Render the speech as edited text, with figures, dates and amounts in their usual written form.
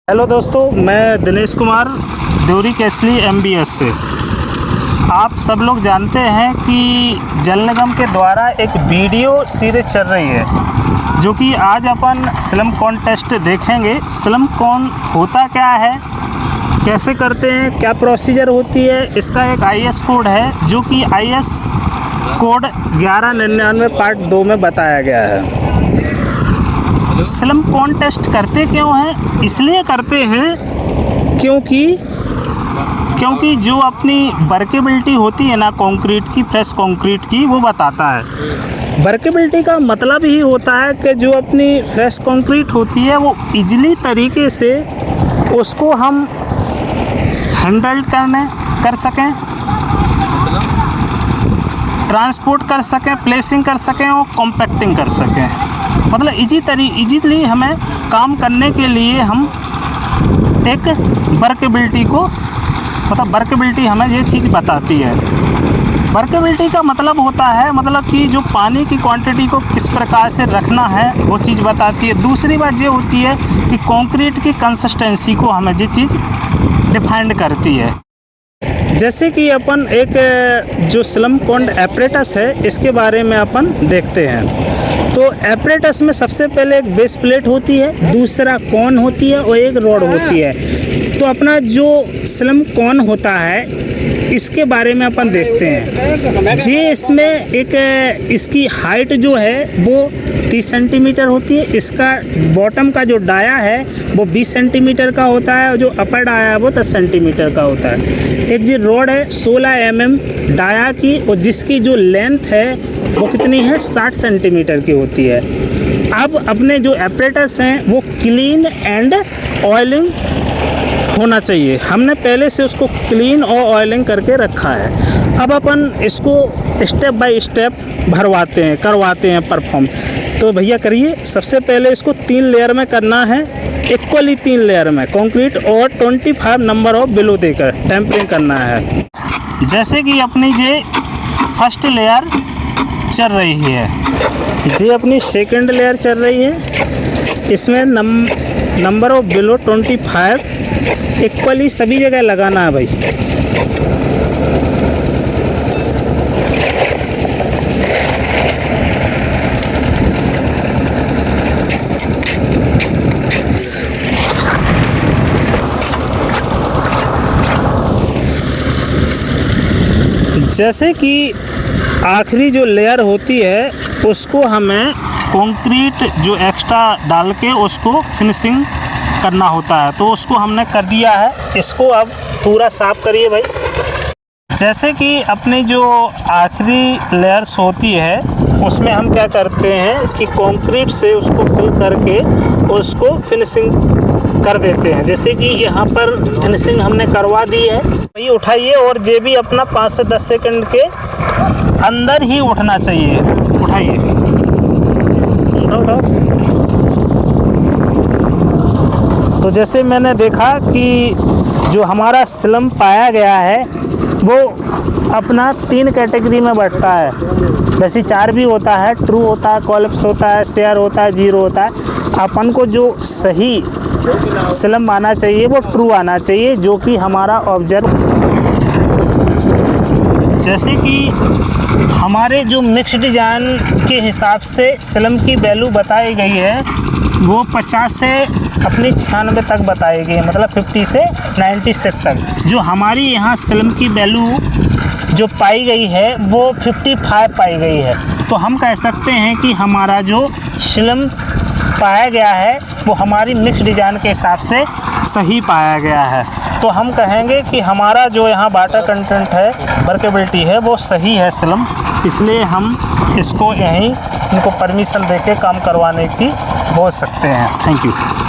Hello दोस्तों, मैं दिनेश कुमार देवरी केसली MBS से। आप सब लोग जानते हैं कि जल निगम के द्वारा एक वीडियो सीरीज चल रही है, जो कि आज अपन स्लम कॉन्टेस्ट देखेंगे। स्लम कौन होता क्या है, कैसे करते हैं, क्या प्रोसीजर होती है, इसका एक IS कोड है, जो कि IS कोड 1199 पार्ट 2 में बताया गया है। स्लम कॉन्टेस्ट करते क्यों हैं? इसलिए करते हैं क्योंकि जो अपनी वर्केबिलिटी होती है ना कंक्रीट की, फ्रेश कंक्रीट की, वो बताता है। वर्केबिलिटी का मतलब ही होता है कि जो अपनी फ्रेश कंक्रीट होती है वो इजीली तरीके से उसको हम हैंडल कर सकें, ट्रांसपोर्ट कर सकें, प्लेसिंग कर सकें और कॉम्पैक्टिंग कर सकें। मतलब इजीली हमें काम करने के लिए हम एक वर्केबिलिटी को, मतलब वर्केबिलिटी हमें ये चीज़ बताती है। वर्केबिलिटी का मतलब होता है मतलब कि जो पानी की क्वांटिटी को किस प्रकार से रखना है वो चीज़ बताती है। दूसरी बात ये होती है कि कंक्रीट की कंसिस्टेंसी को हमें ये चीज़ डिफाइन करती है। जैसे कि अपन एक जो स्लम कॉन्ड एपरेटस है, इसके बारे में अपन देखते हैं। तो एपरेटस में सबसे पहले एक बेस प्लेट होती है, दूसरा कॉन होती है और एक रॉड होती है। तो अपना जो स्लम कॉन होता है इसके बारे में अपन देखते हैं। ये इसमें एक इसकी हाइट जो है वो 30 सेंटीमीटर होती है। इसका बॉटम का जो डाया है वो 20 सेंटीमीटर का होता है और जो अपर डाया है वो 10 सेंटीमीटर का होता है। एक जी रॉड है 16 mm डाया की, और जिसकी जो लेंथ है वो कितनी है, 60 सेंटीमीटर की होती है। अब अपने जो एपरेटस हैं वो क्लीन एंड ऑयलिंग होना चाहिए। हमने पहले से उसको क्लीन और ऑयलिंग करके रखा है। अब अपन इसको स्टेप बाय स्टेप करवाते हैं परफॉर्म। तो भैया करिए। सबसे पहले इसको 3 लेयर में करना है, इक्वली 3 लेयर में कंक्रीट, और 25 नंबर ऑफ बिलो देकर टेम्परिंग करना है। जैसे कि अपनी ये फर्स्ट लेयर चल रही है, ये अपनी सेकंड लेयर चल रही है। इसमें नंबर ऑफ बिलो 25 इक्वली सभी जगह लगाना है भाई। जैसे कि आखिरी जो लेयर होती है उसको हमें कंक्रीट जो एक्स्ट्रा डाल के उसको फिनिशिंग करना होता है, तो उसको हमने कर दिया है। इसको अब पूरा साफ करिए भाई। जैसे कि अपनी जो आखिरी लेयर्स होती है उसमें हम क्या करते हैं कि कंक्रीट से उसको फिल करके उसको फिनिशिंग कर देते हैं। जैसे कि यहाँ पर फिनिशिंग हमने करवा दी है। ये उठाइए, और ये भी अपना 5 से 10 सेकंड के अंदर ही उठना चाहिए। उठाइए, उठाओ। तो जैसे मैंने देखा कि जो हमारा स्लम पाया गया है वो अपना 3 कैटेगरी में बढ़ता है। वैसे 4 भी होता है, ट्रू होता है, कोलैप्स होता है, शेयर होता है, जीरो होता है। अपन को जो सही स्लम आना चाहिए वो ट्रू आना चाहिए, जो कि हमारा ऑब्जर्व। जैसे कि हमारे जो मिक्स डिज़ाइन के हिसाब से स्लम की वैल्यू बताई गई है वो 50 से अपनी 96 तक बताई गई है, मतलब 50 से 96 तक। जो हमारी यहाँ स्लम की वैल्यू जो पाई गई है वो 55 पाई गई है। तो हम कह सकते हैं कि हमारा जो स्लम पाया गया है वो हमारी मिक्स डिज़ाइन के हिसाब से सही पाया गया है। तो हम कहेंगे कि हमारा जो यहाँ वाटर कंटेंट है, वर्केबिलिटी है, वो सही है स्लम। इसलिए हम इसको यहीं इनको परमिशन देके काम करवाने की बोल सकते हैं। Thank you.